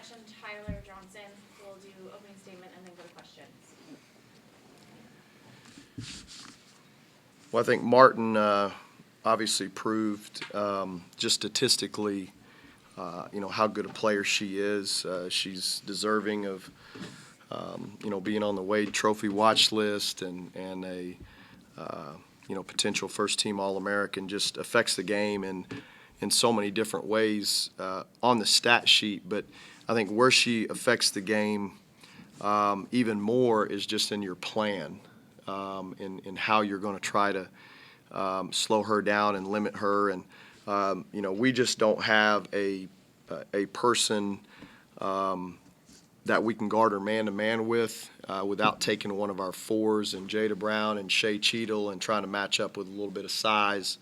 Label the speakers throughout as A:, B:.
A: introduction, Tyler Johnson will do opening statement and then go to questions.
B: Well, I think Martin obviously proved just statistically, how good a player she is. She's deserving of, being on the Wade Trophy watch list and a, potential first-team All-American. Just affects the game in so many different ways on the stat sheet. But I think where she affects the game even more is just in your plan. In how you're going to try to slow her down and limit her. And, we just don't have a person that we can guard her man-to-man with without taking one of our fours and Jada Brown and Shea Cheadle and trying to match up with a little bit of size.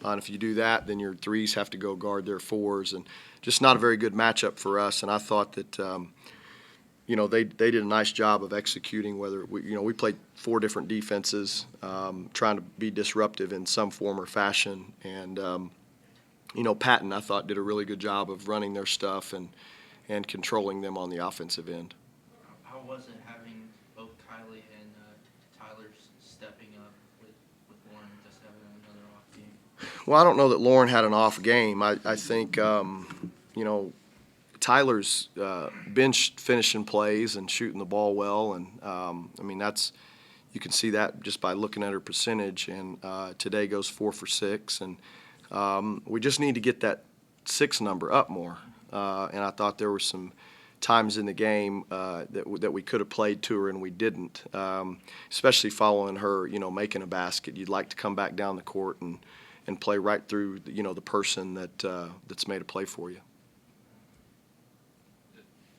B: And if you do that, then your threes have to go guard their fours. And just not a very good matchup for us. And I thought that they did a nice job of executing. Whether we played 4 different defenses, trying to be disruptive in some form or fashion. And Patton, I thought, did a really good job of running their stuff and controlling them on the offensive end.
C: How was it having both Kylie and Tyler stepping up with Lauren just having another off game?
B: Well, I don't know that Lauren had an off game. I think Tyler's bench finishing plays and shooting the ball well, and that's you can see that just by looking at her percentage. And today goes 4 for 6, and we just need to get that 6 number up more. And I thought there were some times in the game that we could have played to her and we didn't, especially following her, making a basket. You'd like to come back down the court and play right through, the person that's made a play for you.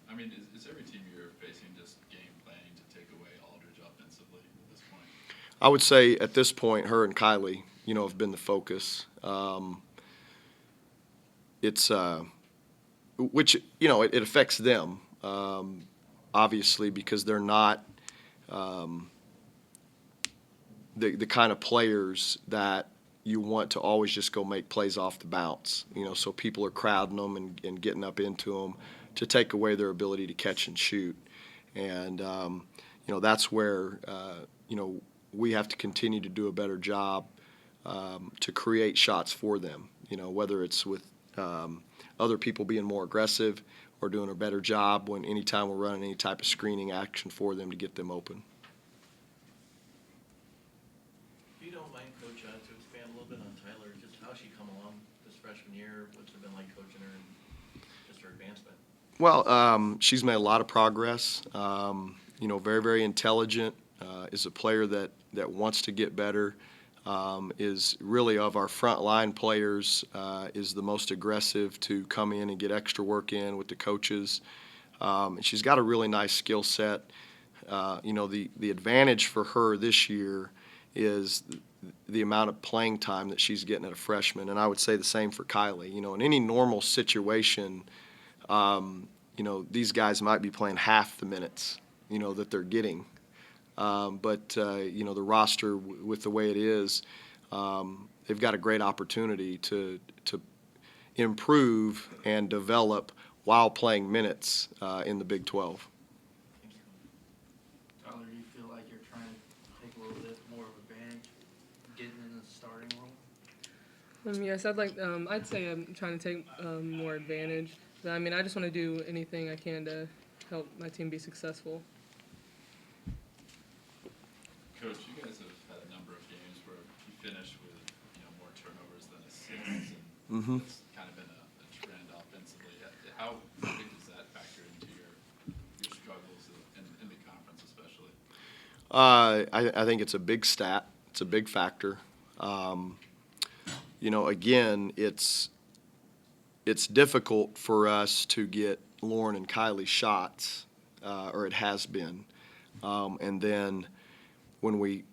D: I mean, is every team you're facing just game planning to take away Aldridge offensively at this point?
B: I would say at this point, her and Kylie, have been the focus. It's which it affects them, obviously, because they're not the kind of players that you want to always just go make plays off the bounce. So people are crowding them and getting up into them to take away their ability to catch and shoot. And, that's where, we have to continue to do a better job to create shots for them, whether it's with other people being more aggressive or doing a better job anytime we're running any type of screening action for them to get them open.
E: If you don't mind, Coach, to expand a little bit on Tyler, just how she come along this freshman year, what's it been like coaching her and just her advancement?
B: Well, she's made a lot of progress. Very, very intelligent. Is a player that wants to get better. Is really of our front line players is the most aggressive to come in and get extra work in with the coaches. She's got a really nice skill set. The advantage for her this year is the amount of playing time that she's getting at a freshman, and I would say the same for Kylie. In any normal situation, these guys might be playing half the minutes, that they're getting. But the roster, with the way it is, they've got a great opportunity to improve and develop while playing minutes in the Big 12.
C: Tyler, do you feel like you're trying to take a little bit more of advantage getting in the starting role?
F: Yes, I'd say I'm trying to take more advantage. I just want to do anything I can to help my team be successful.
D: Coach, you guys have had a number of games where you finished with more turnovers than assists, and it's kind of been a trend offensively. How big does that factor into your struggles in the conference, especially?
B: I think it's a big stat. It's a big factor. Again, it's difficult for us to get Lauren and Kylie shots, or it has been, and then when we,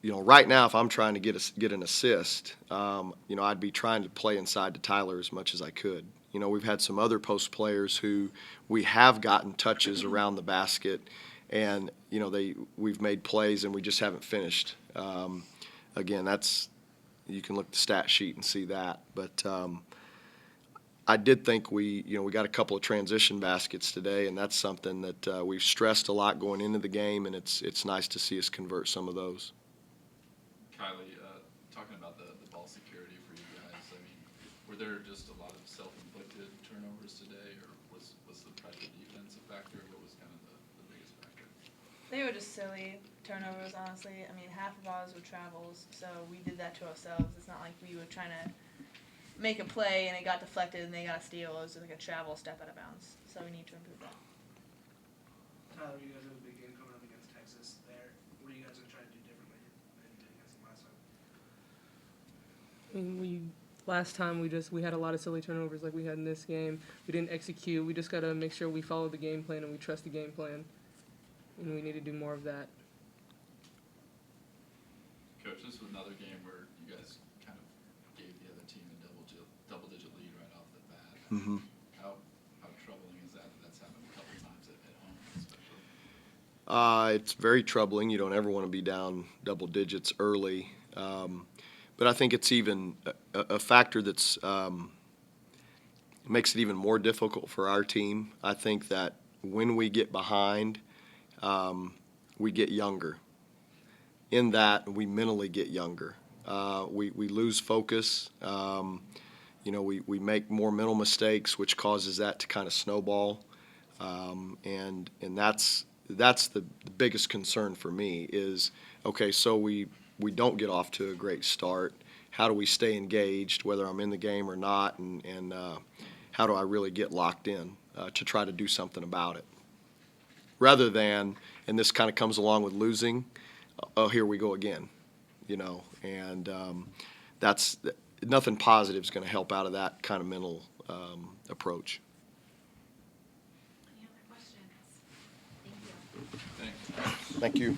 B: right now, if I'm trying to get an assist, I'd be trying to play inside to Tyler as much as I could. We've had some other post players who we have gotten touches around the basket, and we've made plays and we just haven't finished. Again, you can look at the stat sheet and see that, but I did think we got a couple of transition baskets today, and that's something that we've stressed a lot going into the game, and it's nice to see us convert some of those.
D: Kylie, talking about the ball security for you guys, I mean, were there just a lot of self-inflicted turnovers today, or was the pressure defense a factor? What was kind of the biggest factor?
G: They were just silly turnovers, honestly. I mean, half of ours were travels, so we did that to ourselves. It's not like we were trying to make a play and it got deflected and they got a steal. It was like a travel step out of bounds. So we need to improve that.
H: Tyler, you guys have a big game coming up against Texas there. What are you guys going to try to do differently than you did against them last time?
F: I mean, last time we had a lot of silly turnovers like we had in this game. We didn't execute. We just got to make sure we follow the game plan and we trust the game plan. And we need to do more of that.
D: Coach, this was another game where you guys kind of gave the other team a double-digit lead right off the bat.
B: Mm-hmm.
D: How troubling is that? That's happened a couple times at home, especially.
B: It's very troubling. You don't ever want to be down double digits early. But I think it's even a factor that's makes it even more difficult for our team. I think that when we get behind, we get younger. In that, we mentally get younger. We lose focus. We make more mental mistakes, which causes that to kind of snowball. And that's the biggest concern for me is, okay, so we don't get off to a great start. How do we stay engaged, whether I'm in the game or not, and how do I really get locked in to try to do something about it? Rather than, and this kind of comes along with losing, oh, here we go again, and that's nothing positive is going to help out of that kind of mental approach.
A: Any other questions? Thank you.
D: Thanks.
B: Thank you.